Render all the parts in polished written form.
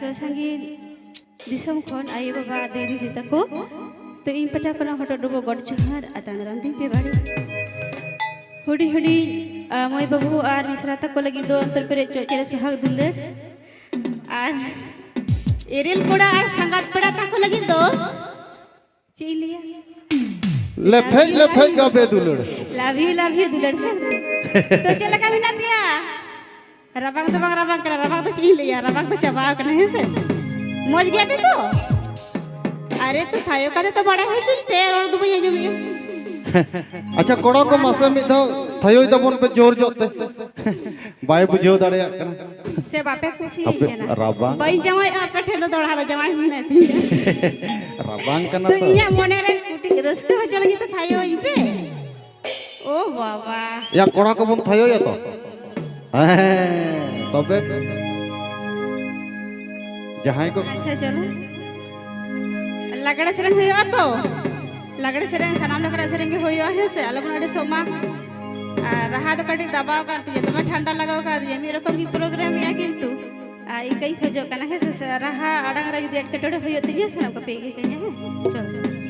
ससांगी दिसम खन आयो बाबा देरी दिता को तो इन पटा कोना हटो डबो गड जोहार आतान रांदी पे बाड़ी हुडी हुडी मय बाबू आर मिसराता को लगी दो अंतर पेरे चेरे सुहाग दुले आर एरेल कोड़ा आर संगात पड़ा ता को लगी दो चीलिया लफे गबे दुलड़ लव यू दुलड़ से तो चला कभी ना पिया रबांग तो चीलिया रबांग तो चबाव कने है से मौज गया पे तो अरे तो थायो का तो बड़ा है चुन पैर और दुबई जो गया अच्छा कोड़ा को मासे में धा थायो दबन पे जोर जोते बाय बुझो दाड़े से बापे खुशी है ना रबांग भाई जमाई आप ठे तो दौड़ा दो जमाई में नहीं रबांग करना तो इया मोने रे शूटिंग रस्ते हो चलगी तो थायो इन पे ओ बाबा या कोड़ा को बन थायो या तो तबे जहां को अच्छा चलो लगड़े सेरेंग होयो तो लगड़े सेरेंग सनाम लगड़े सेरेंग होयो है से अलग नडे सोमा रहा तो कटी दबाव कर दिए तुम्हें ठंडा लगाओ कर दिए मेरे को भी प्रोग्राम या किंतु आई कई खोजो कना है से रहा अडंग रा यदि एक टोडे होयो तो ये से हमको पेगे कहीं है चलो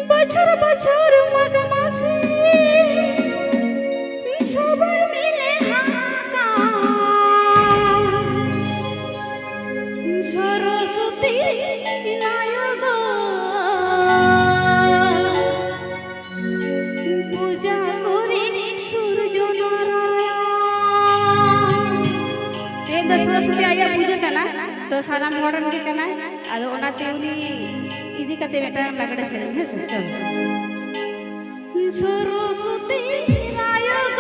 बछर बछर मगमासी सबर मिले हाका सरस्वती नायक पूजा करी सूर्य नारायण ये सरस्वती आया पूजा कना तो सारा मॉडर्न के कना आदो ओना तेउनी इदी कते बेटा लगड़े से है सरस्वती नायक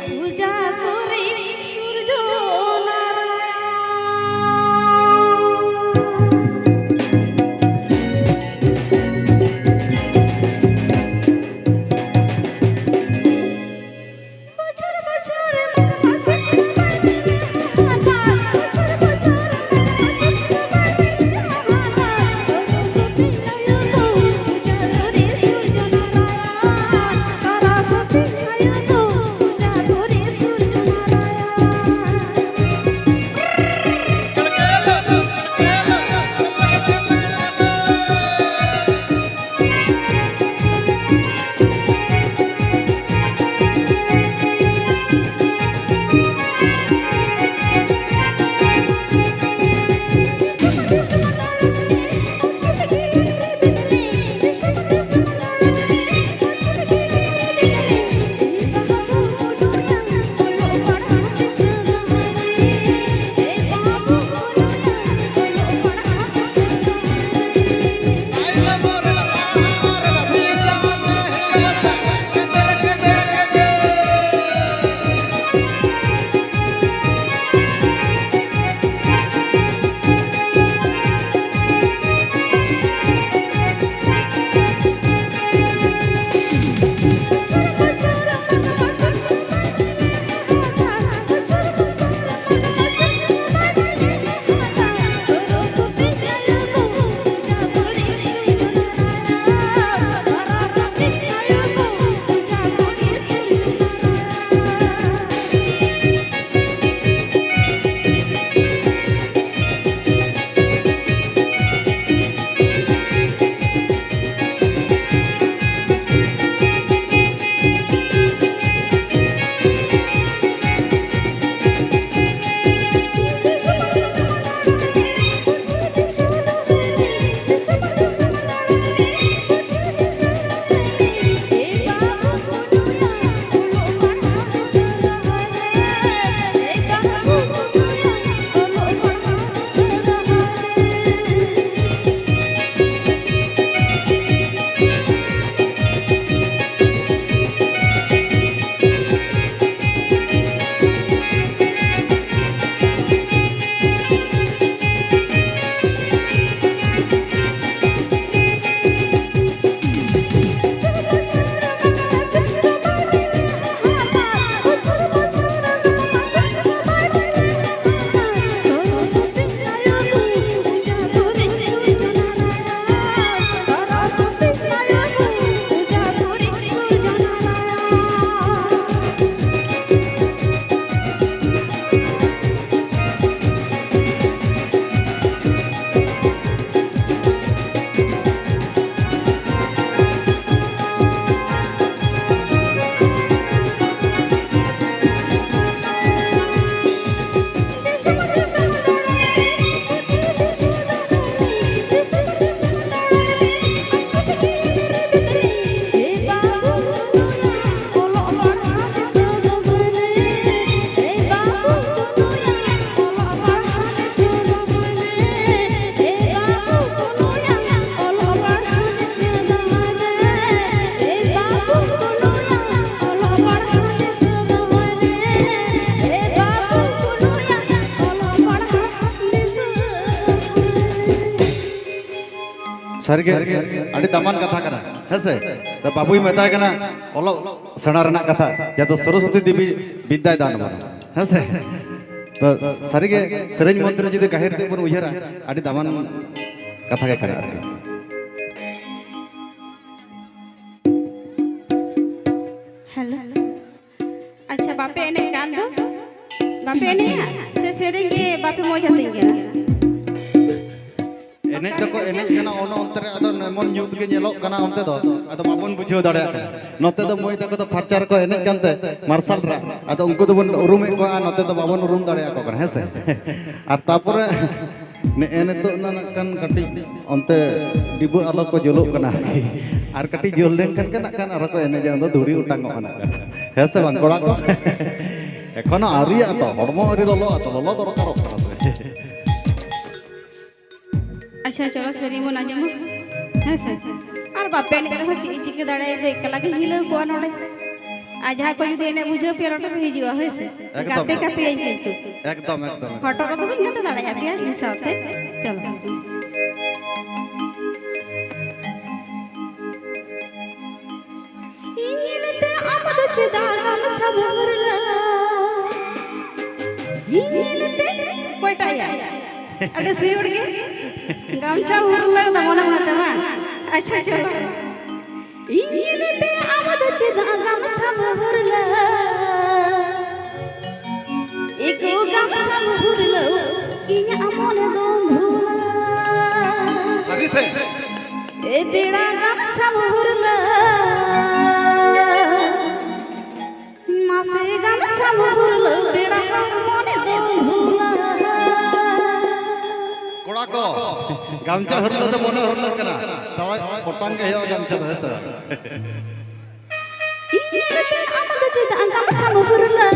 पूजा करी सूर्य नारायण सारगे अड़ी दामान कथा कना हेसे तो बाबुई मेताय कना ओलो सेना रना कथा या तो सरस्वती देवी विद्या दान बना हेसे तो सारगे सेरेंज मंत्र जुदि गाहिर ते बन उयहरा अड़ी दामान कथा के करा आरके हेलो अच्छा बापे एने गान दो बापे एने से सेरेंगे बापे मोजा देंगे एने तको एने जना ono ontere ado nemon nyut ge nyelok kana onte do ado babon bujhew dare note do moi tako do farchar ko ene kante marshal ra ado unku do bon urum ko a note do babon urum dare ko kan hese ar tapore ne ene to na kan kati onte dibu alo ko jolok kana ar kati jol len kan ar ko ene jang do duri utang kana kan hese bang koda ko ekhono ari ato hormo ari lolo dorkar अच्छा चलो सरी मन आजम है sir और बापे ने हो चिके दाड़े दे एकला के हिलो को नोडे आज हा कोई देने बुझो पेरोट पे हिजवा है से काते का पे किंतु एकदम फोटो तो भी हाथ दाड़े आपिया हिसाब से चलो इनिलते आमद चिदागम सबरला इनिलते कोटाया अरे सही उड़ गए गामचा उरला दमना माता मा अच्छा चलो इनिलते आमद चिदागम सबरला एको गामचा उरला इया अमोने दोंधुला अरे से ए बेड़ा गामचा उरला मासे गामचा उरला बेड़ा अमोने दोंधुला कोड़ा को गामचा हरलो तो मोने हरलो कना तवा पोटान के हो गामचा हस इनिलते आमद चिदागम सबरला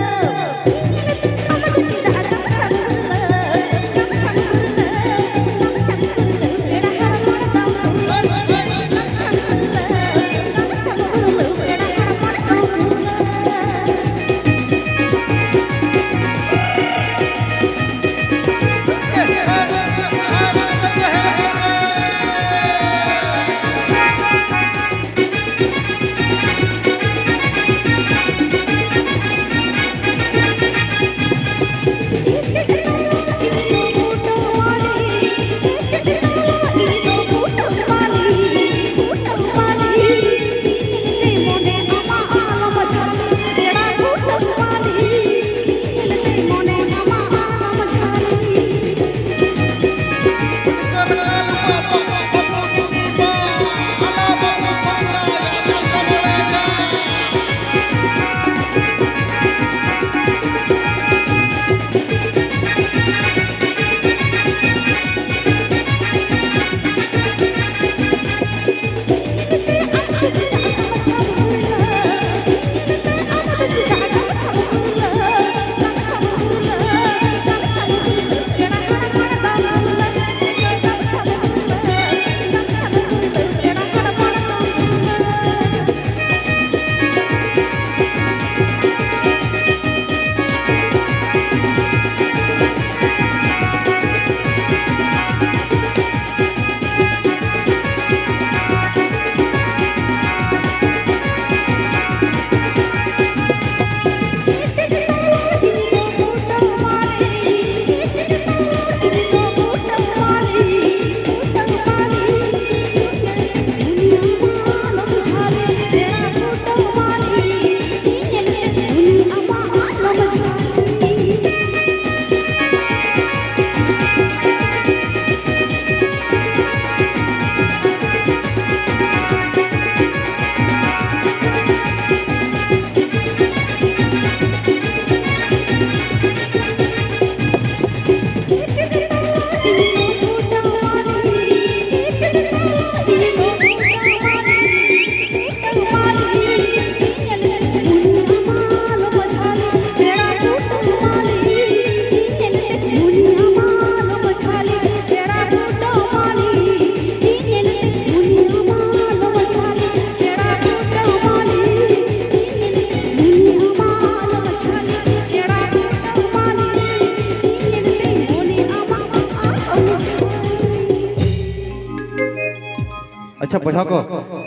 अच्छा बहा को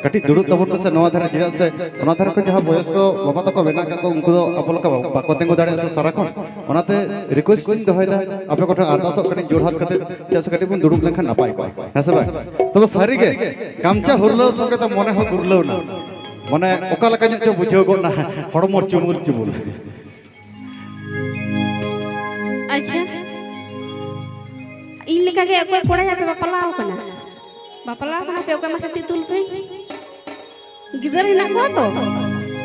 कटी दुड़ुब तबन से नवा धारे चेदा से ओना धारे को जहां बयस को बाबा तक मेना का को उनको आपल का बाको तेंगो दाड़े से सारा को ओनाते रिक्वेस्ट को दोहयदा आपे को अरदास कटी जोर हाथ खाते जैसे कटी बन दुड़ुब लेखन नापाय को हसे बा तो सारी के गामचा हुरलो संगे तो मने हो गुरलो ना मने ओका लका जो बुझो गो ना हड़मोर चुमुल चुमुल अच्छा इन लेका के कोई कोड़ा जाते बापलाओ कना पे ओका मा सती तुल पे गिदर हिना को तो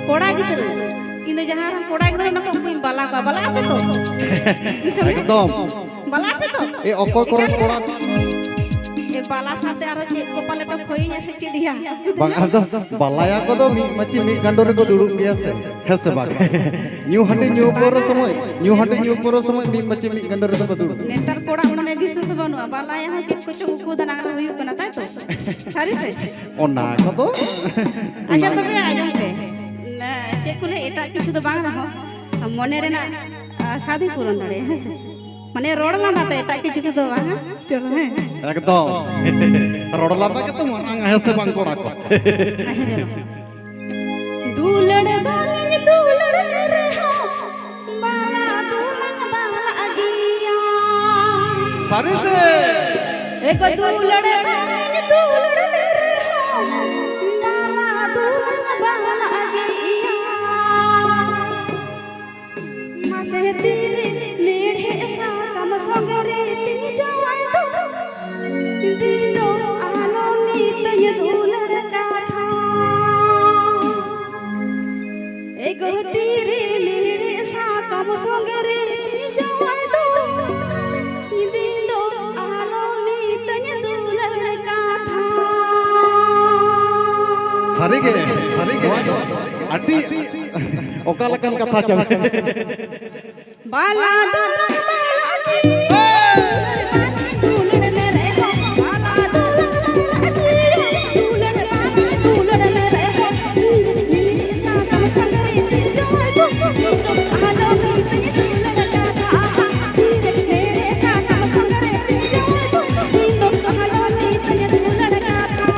कोड़ा गिदर इन जहां कोड़ा गिदर ना को बाला पे तो एकदम बाला पे तो ए ओको कोड़ा ए बाला साथे आरो जे को पाले पे खोई से चिड़िया bang ado balaya ko do mi machi mi gandor ko duduk gaya se hese bang new hande new poro somoy mi machi mi gandor ko duduk नेतर कोड़ा उन्होंने विशेष बनुआ बालाया हो कि कुछ उको दना हुई कना ताई तो सारी से ona ko do अच्छा तो बे आजम पे जे कुले एटा किछु तो बांग रहो मने रे ना शादी पूरन दड़े है से माने रोड लांदा तो एटा किछु तो बांग चलो है एकदम रोड लांदा के तो मन hese bang koda ko दूलड़ बांग दूलड़ रे हो बाला दूलड़ बाला अगिया सारी से एक दूलड़ बांग दूलड़ रे हो बाला दूलड़ बाला अगिया मासे तेरे मेढ़े सा कम संगरे तिन जवान तो दिनो आलो मीत ये दूलड़ का था एक तेरे मेढ़े सा कम संगरे तिन जवान तो दिनो आलो मीत ये दूलड़ का था सारी के अड्डी ओका लकन कथा चले बाला दूलड़ बाला की दूलड़ मेरे हो बाला दूलड़ बाला की दूलड़ मेरे हो सा कम संगरे तिन जवान तो आलो मीत ये दूलड़ का था मेरे सा कम संगरे तिन जवान तो आलो मीत ये दूलड़ का था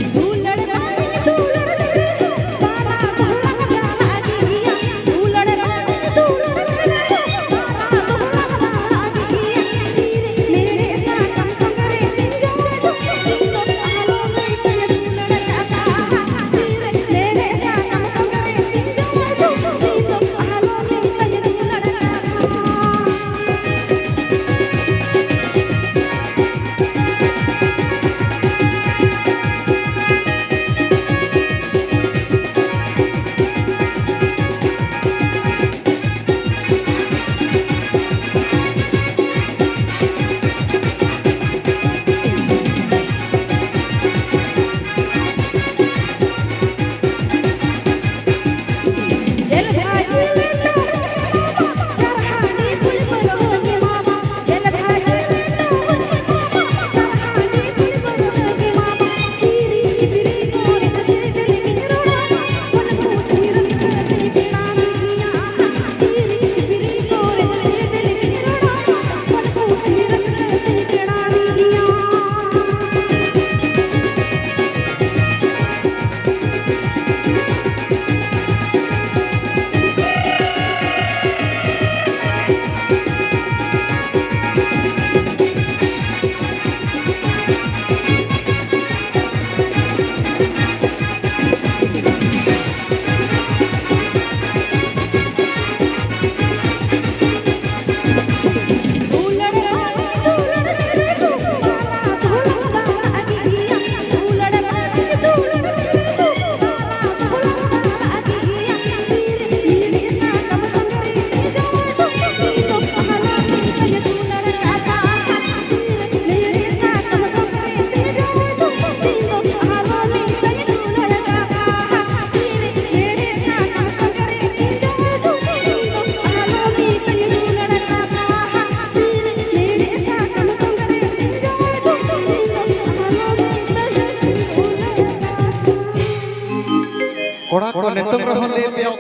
दूलड़ बाला दूलड़ रे बाला दूलड़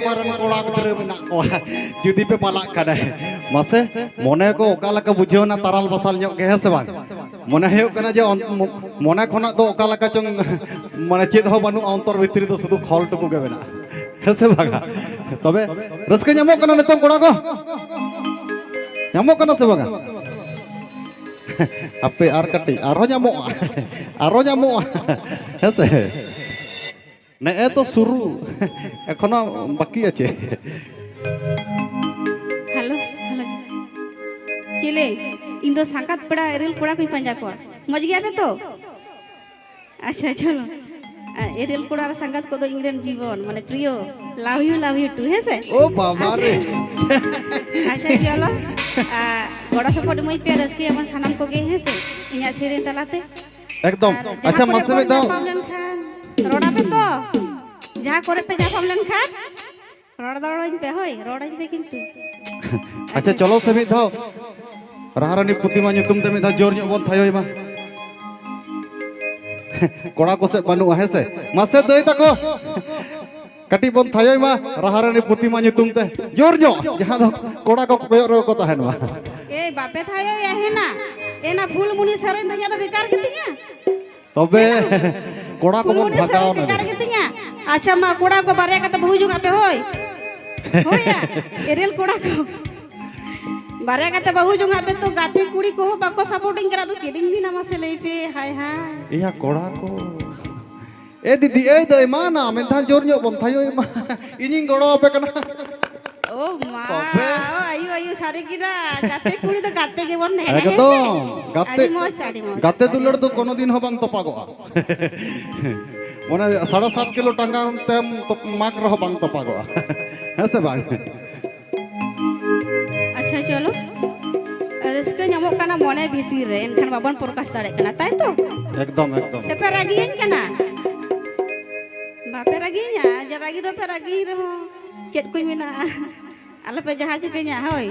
ᱚᱠᱟᱨᱮᱱ ᱠᱚᱲᱟ ᱜᱤᱫᱽᱨᱟᱹ ᱢᱮᱱᱟᱜ ᱠᱚᱣᱟ ᱡᱩᱫᱤ ᱯᱮ ᱯᱟᱞᱟᱜ ᱠᱷᱟᱱ ᱢᱟᱥᱮ ᱢᱚᱱᱮ ᱠᱚ ᱚᱠᱟ ᱞᱮᱠᱟ ᱵᱩᱡᱷᱟᱹᱣᱱᱟ ᱛᱟᱨᱟᱞ ᱵᱟᱥᱟᱞ ᱧᱚᱜ ᱜᱮ ᱦᱮᱸ ᱥᱮ ᱵᱟᱝ ᱢᱚᱱᱮ ᱦᱩᱭᱩᱜ ᱠᱟᱱᱟ ᱡᱮ ᱢᱚᱱᱮ ᱠᱷᱚᱱᱟᱜ ᱫᱚ ᱚᱠᱟ ᱞᱮᱠᱟ ᱪᱚᱝ ᱢᱟᱱᱮ ᱪᱮᱫ ᱦᱚᱸ ᱵᱟᱹᱱᱩᱜᱼᱟ ᱚᱱᱛᱚᱨ ᱵᱷᱤᱛᱨᱤ ᱫᱚ ᱥᱩᱫᱷᱩ ᱠᱷᱚᱞ ᱴᱩᱠᱩ ᱜᱮ ᱢᱮᱱᱟᱜᱼᱟ ᱦᱮᱸ ᱥᱮ ᱵᱟᱝ ᱛᱚᱵᱮ ᱨᱟᱹᱥᱠᱟᱹ ᱧᱟᱢᱚᱜ ᱠᱟᱱᱟ ᱱᱤᱛᱚᱝ ᱠᱚᱲᱟ ᱠᱚ ᱧᱟᱢᱚᱜ ᱠᱟᱱᱟ ᱥᱮ ᱵᱟᱝᱟ ᱟᱯᱮ ᱟᱨ ᱠᱟᱹᱴᱤᱡ ᱟᱨᱦᱚᱸ ᱧᱟᱢᱚᱜᱼᱟ ᱦᱮᱸ ᱥᱮ ᱱᱮᱜᱼᱮ তো শুরু এখনো বাকি আছে हेलो हेलो चिले इन दो संगत पड़ा एरियल कोड़ा कोई पंजा को मज गया पे तो अच्छा चलो एरियल कोड़ा संगत को तो इंग्रेन जीवन माने प्रियो लव यू टू है से ও বাবা রে अच्छा चलो बड़ा सपोर्ट मुई पे रस के अपन सनम को गे है से इया सेरे तलाते একদম আচ্ছা মাসে মে দাও रोड़ा पे तो जहाँ करे पे जा फमलन खान रोड़ा पे होय रोड़ा पे किंतु আচ্ছা চলো সে মিদ দাও রাহারানি প্রতিমা নিতুম তে মিদ দাও জোর নিয়ে বল থাইই মা কোড়া কোসে বানু হে সে মাসে দই তাকো কাটি বন থাইই মা রাহারানি প্রতিমা নিতুম তে জোর নিয়ে যাহা দো কোড়া কো কয়র রে কো তাহেন মা ए बापे थायो या है ना ए ना फूल मुनी सरेन तो या तो बेकार कितिया তবে কোড়া কো বন ভাগাও না बेकार कितिया अच्छा मा कोड़ा को बारे का तो बहु जुगा पे होय होया एरियल कोड़ा को बारे का तो बहु जुगा पे तो गाती कुड़ी को बाको सपोर्टिंग करा तो किडिंग भी नामा से ले पे हाय हाय ইয়া কোড়া কো এ দিদি এই দই মা না মেনথান জোর নিয়ে বন থাইই মা ইনিং গড়ো আপে কানা ओ मा ओ आयु आयु सारे किरा गाते कुड़ी तो गाते के बन है একদম গাতে आड़ी मोच গাতে দুলড় তো কোনোদিন হবাং তপাগোয়া মানে 7.5 কিলো টাঙ্গা তেম তো মাক রহ বাং তপাগোয়া হ্যাঁ সে বাং अच्छा चलो रस्के ᱧᱟᱢᱚᱜ kana mone bhitir re enkan babon prakash dare kana tai to একদম একদম se pe ragiin kana bape raginya ja ragi do pe ragi reho chet kuy mena ala pe jaha che nya hoy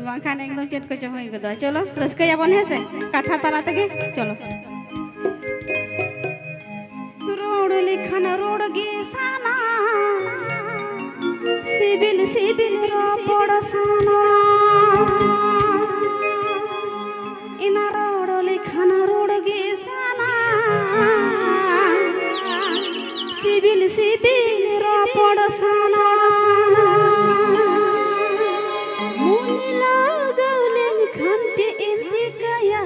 bangkhan ekdom chet ko chomoi godo cholo रस्के jabon hese katha tala tege cholo road लिखन road गे साना CIBIL CIBIL रो पड़साना इना road लिखन road गे साना CIBIL CIBIL रो पड़साना मुनि लागौलेन खंचे इंची कया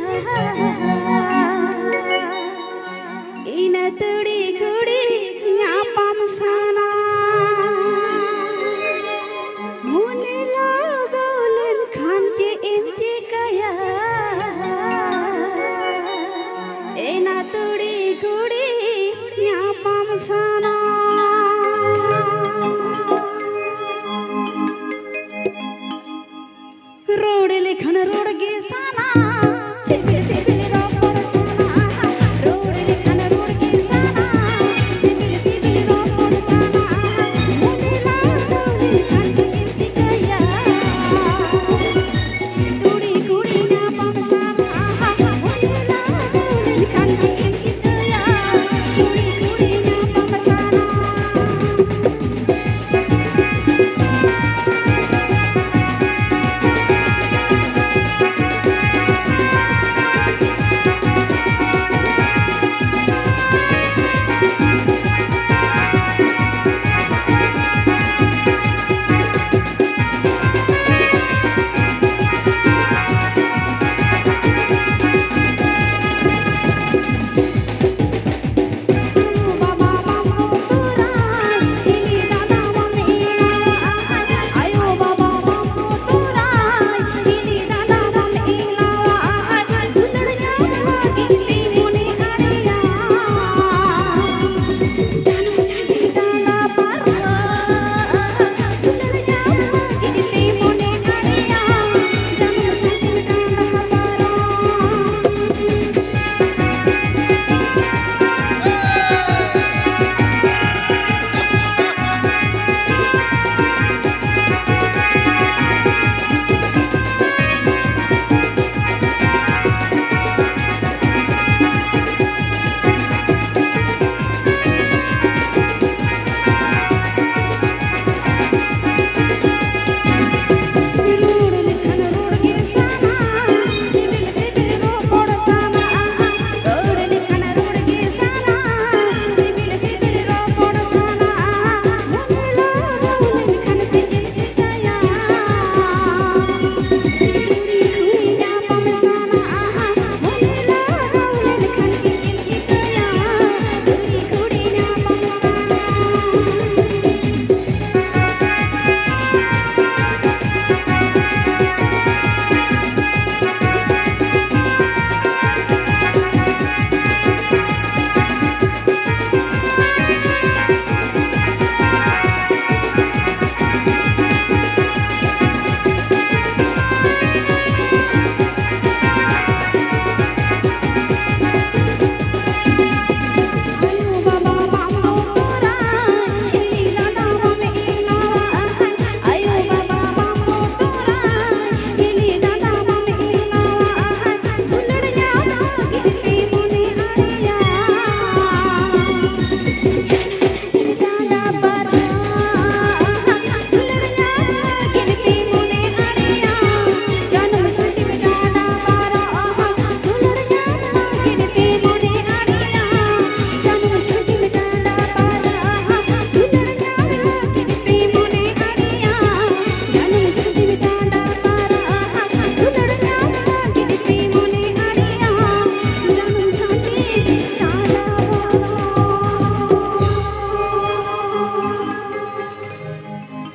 ina tudi kudi nyapam sana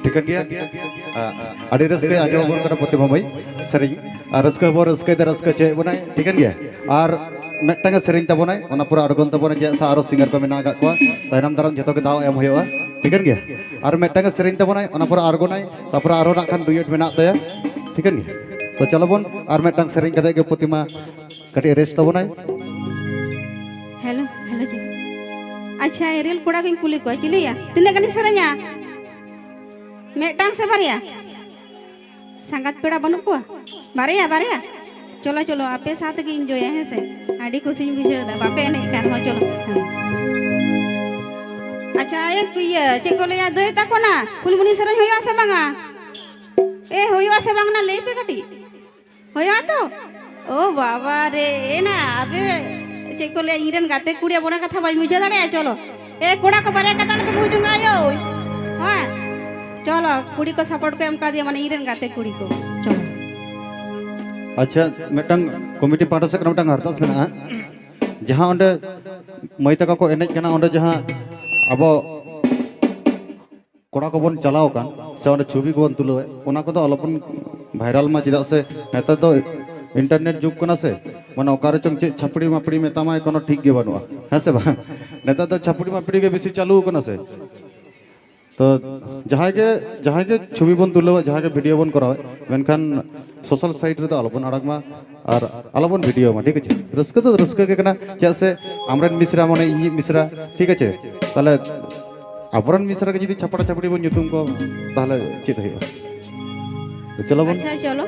ठिकान गया आड़ी रस्के आजो बोल कर प्रतिमा भाई सरिंग रस्के बोर रस्के दे रस्के चे बनाए ठिकान गया और मेटंग सरिंग तबोनाय ओना पूरा अड़गोन तबोनाय जे सा आरो सिंगर को मेना गा को तायनाम दाराम जतो के दाव एम होयोआ ठिकान गया और मेटंग सरिंग तबोनाय ओना पूरा अड़गोनाय तापर आरो ना खान डुएट मेना तया ठिकान गया तो चलो बोन और मेटंग सरिंग कदे के प्रतिमा कटी रेस्ट तबोनाय हेलो हेलो जी अच्छा एरियल कोड़ा के कुली को चिलिया तिने गनी सरanya मेटंग से बारिया संगत पेड़ा बनु को बारिया बारिया चलो चलो आपे साथ के एंजॉय है से आड़ी खुशी बुझे दा बापे ने कान हो चलो अच्छा एक ये चेको ले दे ताको ना फुलमुनी सरन होया से बांगा ए होया से बांगना ले पे कटी होया तो ओ बाबा रे ए ना अबे चेको ले इरन गाते कुड़िया बोना कथा बाज मुझे दाड़े चलो ए कोड़ा को बारे कथा न बुझूंगा यो हां चलो कुड़ी को सपोर्ट को एम का दिया माने इरन गाते कुड़ी को चलो अच्छा मेटंग कमिटी पाटा से मेटंग हरतास मेना जहां ओंडे मई तका को एनेज कना ओंडे जहां अब कोड़ा को बन चलाओ कान से ओंडे छवि को बन तुलो ओना को तो अलपन वायरल मा चिदा से नेता तो इंटरनेट जुग कना से माने ओकारे चंग चे छपड़ी मापड़ी मेतामा कोनो ठीक गे बनुआ है से बा नेता तो छपड़ी मापड़ी के बेसी चालू कना से तो जहाँ के छवि बन तुलो जहाँ के वीडियो बन करावे मेनखान सोशल साइट रे तो अलबन अड़गमा और अलबन वीडियो मा ठीक है रस्क तो रस्क के कना जैसे आमरन मिश्रा माने इ मिश्रा ठीक है ताले आबरन मिश्रा के जदी छपड़ा छपड़ी बन युतुम को ताले चित है तो चलो बन अच्छा चलो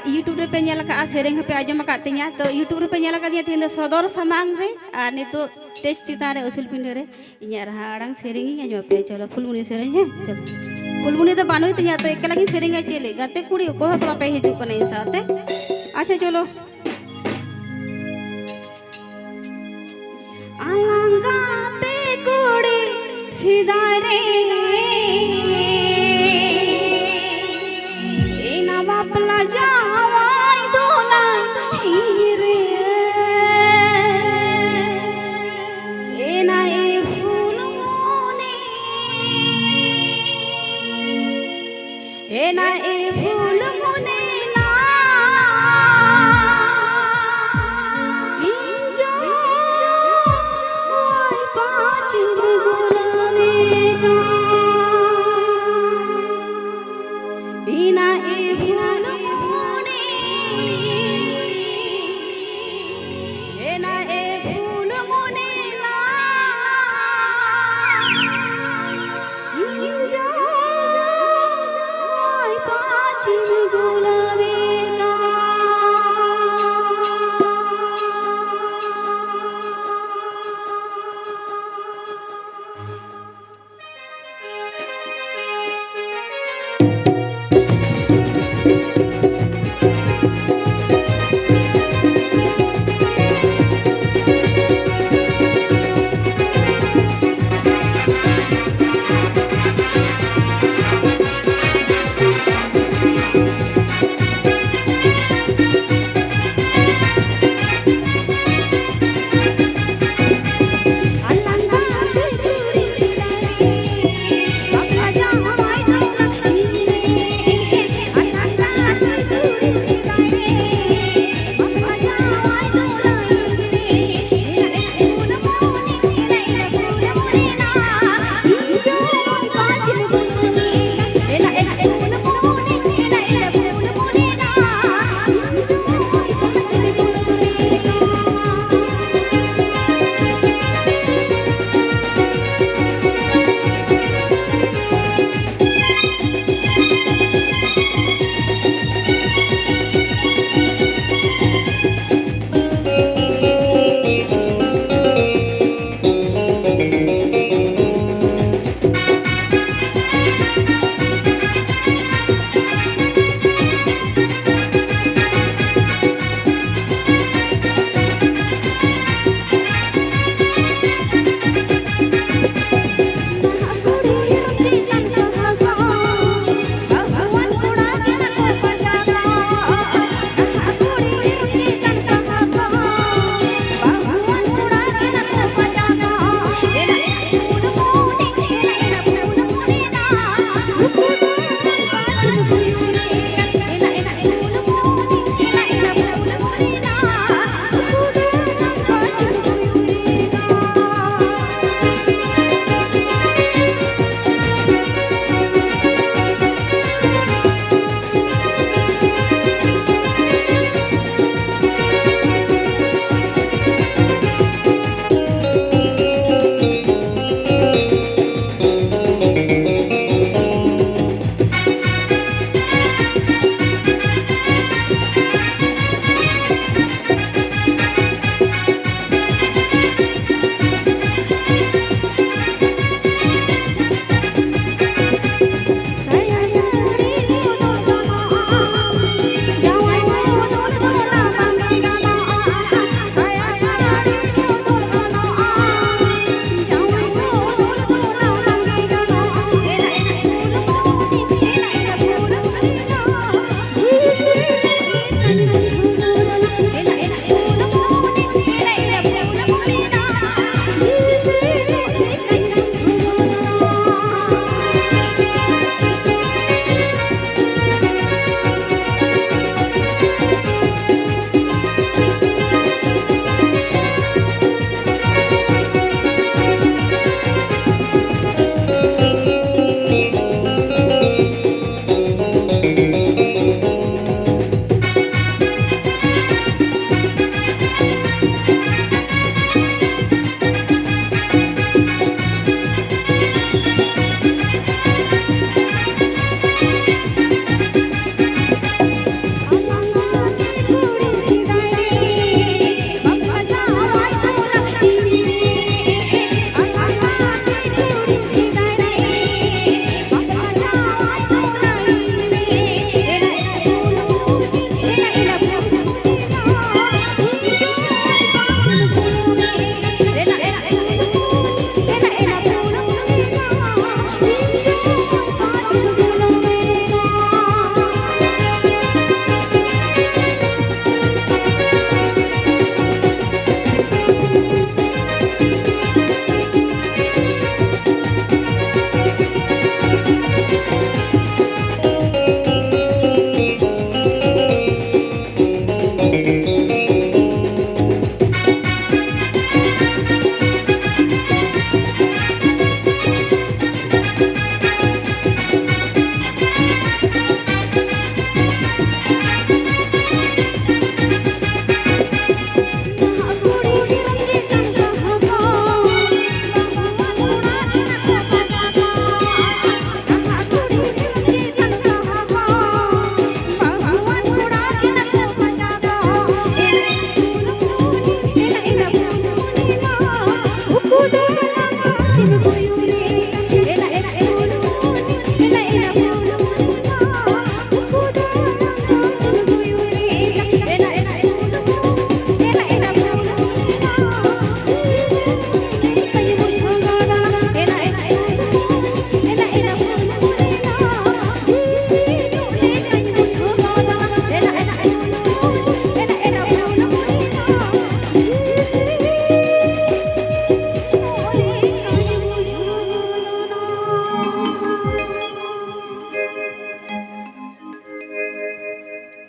यूट्यूब रे पे नेला का सेरेंग पे आजम का तिया तो यूट्यूब रे पे नेला का दिया तीन सदर समांग रे आ नितो टेस्ट तितारे उसूल पिंडे रे इnya रहा अड़ांग सेरेंग आजम पे चलो फुलमुनी सेरेंग है चलो फुलमुनी तो बानुई तिया तो एक लगी सेरेंग चले गाते कुड़ी को तो पे हिजु को नहीं साथे अच्छा चलो आलंगाते कुड़ी सिदारे बापला जावाई दोला हीरे एना ए फूल मोने एना ए फूल मोने ना इंजो आई पाँच गुलामे का एना ए